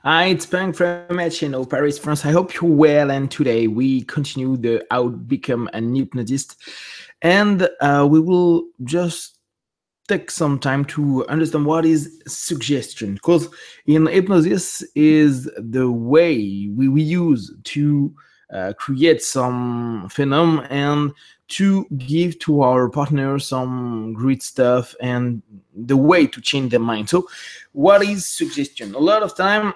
Hi, it's Pank from HnO Paris, France. I hope you're well, and today we continue the How to Become an Hypnotist, and we will just take some time to understand what is suggestion, because in hypnosis is the way we use to create some phenomenon and to give to our partner some great stuff and the way to change their mind. So what is suggestion? A lot of time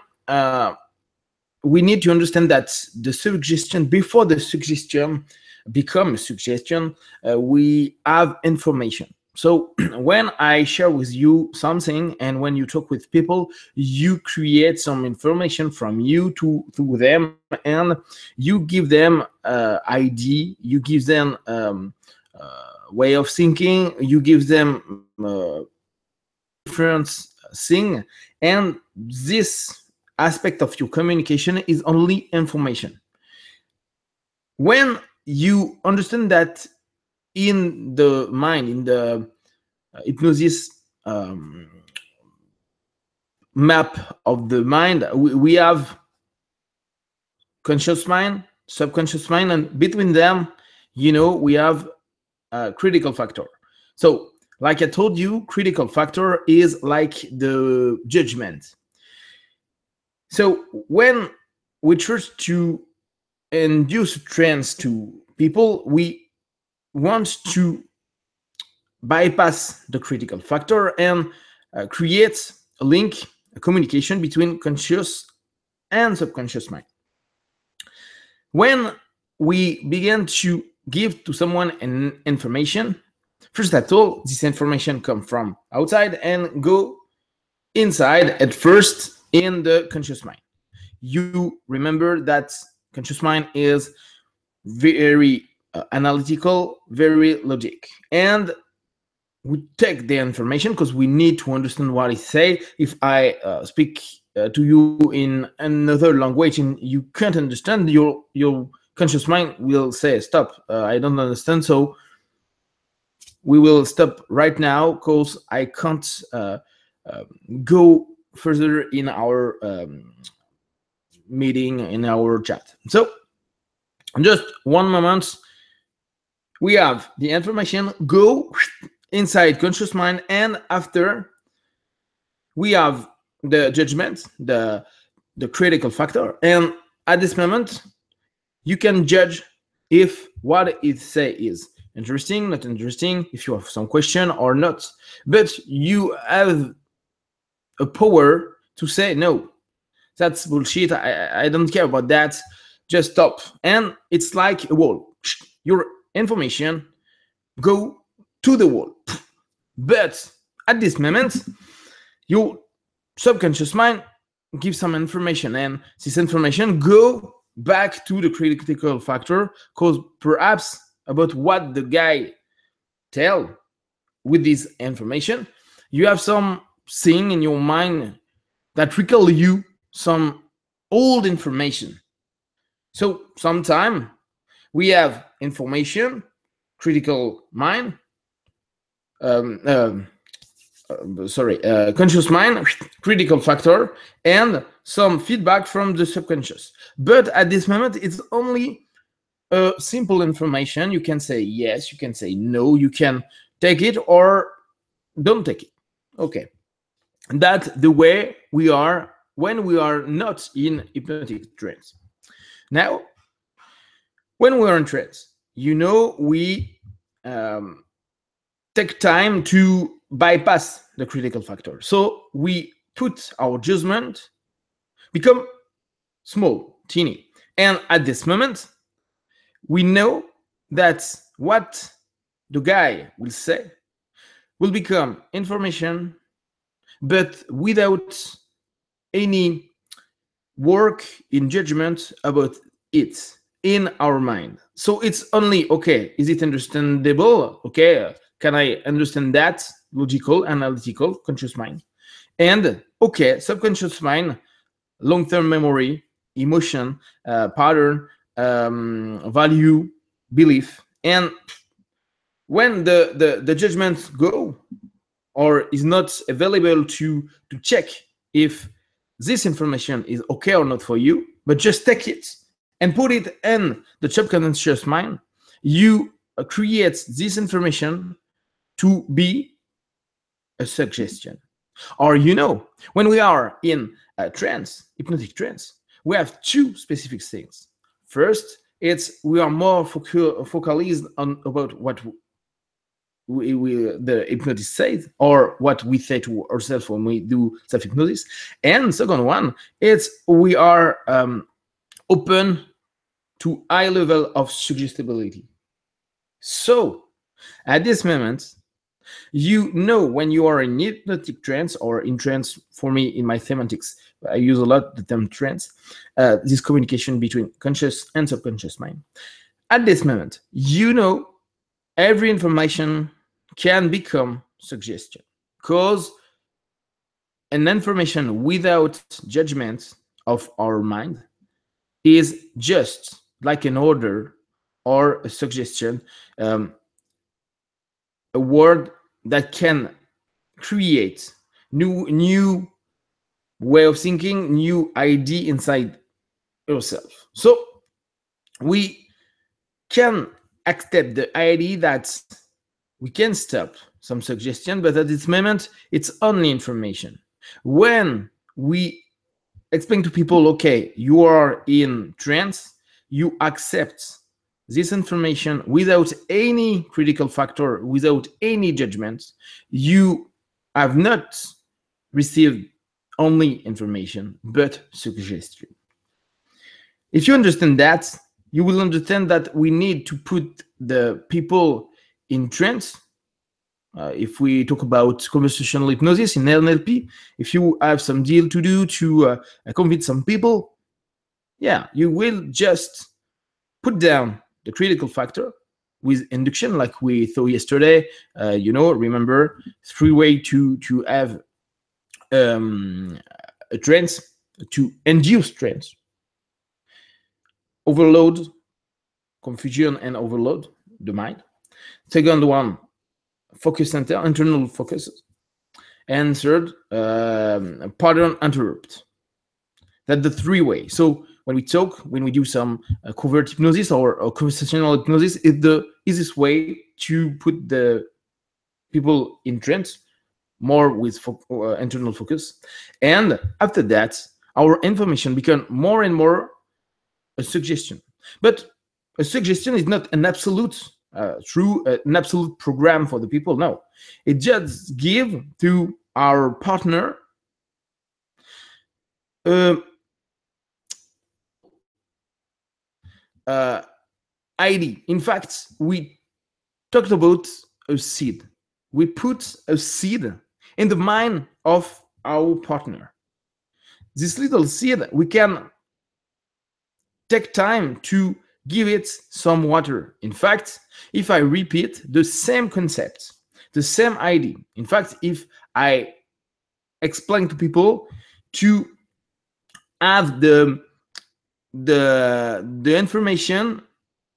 we need to understand that the suggestion, before the suggestion become a suggestion, we have information. So when I share with you something, and when you talk with people, you create some information from you to them, and you give them idea, you give them way of thinking, you give them different thing, and this aspect of your communication is only information. When you understand that in the mind, in the hypnosis map of the mind, we have conscious mind, subconscious mind, and between them, we have a critical factor. So like I told you, critical factor is like the judgment. So when we try to induce trance to people, we want to bypass the critical factor and create a link, a communication between conscious and subconscious mind. When we begin to give to someone an information, first of all, this information comes from outside and go inside at first in the conscious mind. You remember that conscious mind is very analytical, very logic, and we take the information because we need to understand what it say. If I speak to you in another language and you can't understand, your conscious mind will say, stop, I don't understand, so we will stop right now because I can't go further in our meeting, in our chat. So just one moment, we have the information go inside conscious mind, and after we have the judgment, the critical factor, and at this moment you can judge if what it say is interesting, not interesting, if you have some question or not. But you have a power to say, no, that's bullshit, I don't care about that, just stop. And it's like a wall. Your information go to the wall. But at this moment, your subconscious mind gives some information, and this information go back to the critical factor, because perhaps about what the guy tell with this information, you have some thing in your mind that recall you some old information. So sometime we have information, critical mind, conscious mind, critical factor, and some feedback from the subconscious. But at this moment, it's only simple information. You can say yes, you can say no, you can take it or don't take it. Okay. That's the way we are when we are not in hypnotic trance. Now, when we are in trance, we take time to bypass the critical factor. So we put our judgment, become small, teeny. And at this moment, we know that what the guy will say will become information, but without any work in judgment about it in our mind. So it's only, okay, is it understandable? Okay, can I understand that? Logical, analytical, conscious mind. And okay, subconscious mind, long-term memory, emotion, pattern, value, belief. And when the judgments go or is not available to check if this information is okay or not for you, but just take it and put it in the subconscious mind. You create this information to be a suggestion. Or when we are in a trance, hypnotic trance, we have two specific things. First, it's we are more focused on about what the hypnotist says or what we say to ourselves when we do self-hypnosis. And second one, it's we are open to high level of suggestibility. So at this moment, when you are in hypnotic trance or in trance, for me, in my semantics, I use a lot the term trance, this communication between conscious and subconscious mind. At this moment, every information can become suggestion, because an information without judgment of our mind is just like an order or a suggestion, a word that can create new way of thinking, new idea inside yourself. So we can accept the idea that we can stop some suggestion, but at this moment, it's only information. When we explain to people, okay, you are in trance, you accept this information without any critical factor, without any judgment, you have not received only information, but suggestion. If you understand that, you will understand that we need to put the people in trance. If we talk about conversational hypnosis in NLP, if you have some deal to do to convince some people, you will just put down the critical factor with induction, like we thought yesterday. Remember 3 ways to have a trance, to induce trance: overload, confusion, and overload the mind. Second one, focus center, internal focus. And third, pattern interrupt. That's the 3 ways. So when we do some covert hypnosis or conversational hypnosis, it's the easiest way to put the people in trance, more with internal focus. And after that, our information become more and more a suggestion. But a suggestion is not an absolute an absolute program for the people. No, it just give to our partner ID. In fact, we talked about a seed. We put a seed in the mind of our partner. This little seed, we can take time to give it some water. In fact, if I repeat the same concept, the same idea, in fact, if I explain to people to have the information,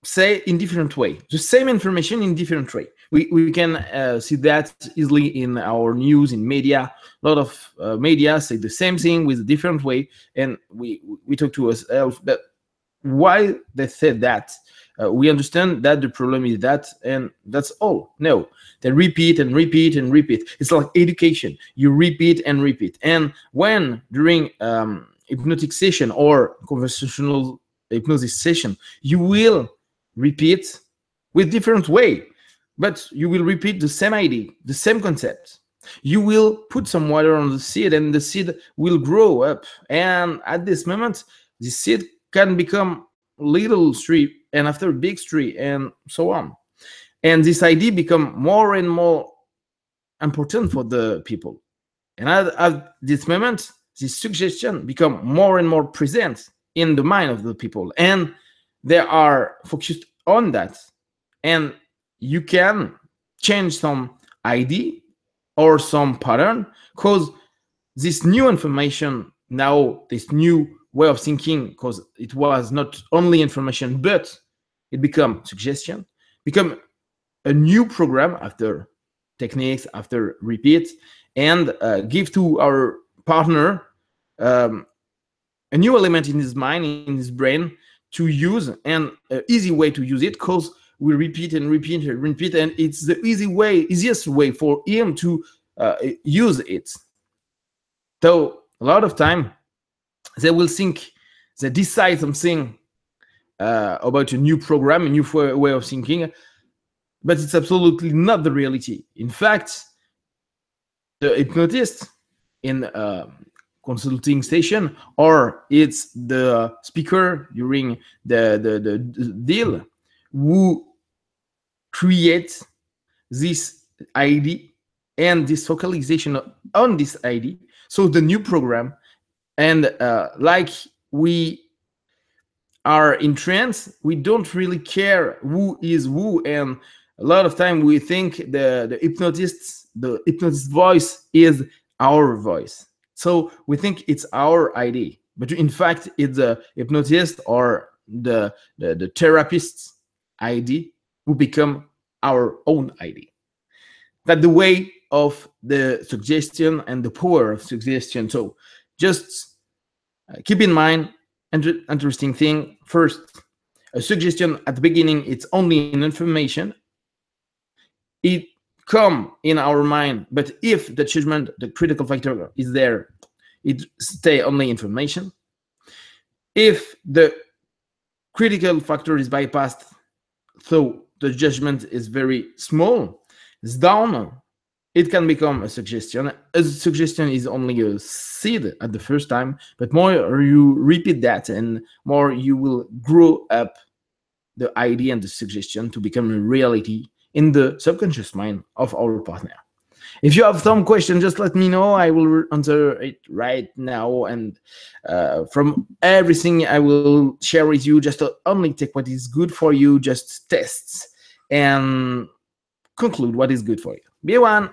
say, in different way, the same information in different way. We can see that easily in our news, in media. A lot of media say the same thing with a different way, and we talk to ourselves that why they said that. We understand that the problem is that, and that's all. No, they repeat and repeat and repeat. It's like education. You repeat and repeat. And when during hypnotic session or conversational hypnosis session, you will repeat with different way, but you will repeat the same idea, the same concept. You will put some water on the seed, and the seed will grow up. And at this moment, the seed can become little tree, and after big tree, and so on. And this idea become more and more important for the people. And at this moment, this suggestion become more and more present in the mind of the people, and they are focused on that. And you can change some idea or some pattern, because this new information now, this new way of thinking, because it was not only information, but it become suggestion, become a new program after techniques, after repeat, and give to our partner a new element in his mind, in his brain to use, and an easy way to use it, because we repeat and repeat and repeat, and it's the easiest way for him to use it. So a lot of time they will think, they decide something about a new program, a new way of thinking, but it's absolutely not the reality. In fact, the hypnotist in consulting station, or it's the speaker during the deal, who creates this idea and this focalization on this idea. So the new program, and like we are in trance, we don't really care who is who, and a lot of time we think the hypnotist voice is our voice. So we think it's our idea, but in fact it's the hypnotist or the therapist's idea who become our own idea. That's the way of the suggestion and the power of suggestion. So just keep in mind, interesting thing. First, a suggestion at the beginning, it's only an information. It come in our mind, but if the judgment, the critical factor is there, it stay only information. If the critical factor is bypassed, so the judgment is very small, it's down, it can become a suggestion. A suggestion is only a seed at the first time, but more you repeat that, and more you will grow up the idea and the suggestion to become a reality in the subconscious mind of our partner. If you have some question, just let me know. I will answer it right now. And from everything I will share with you, just only take what is good for you, just tests and conclude what is good for you. Be one.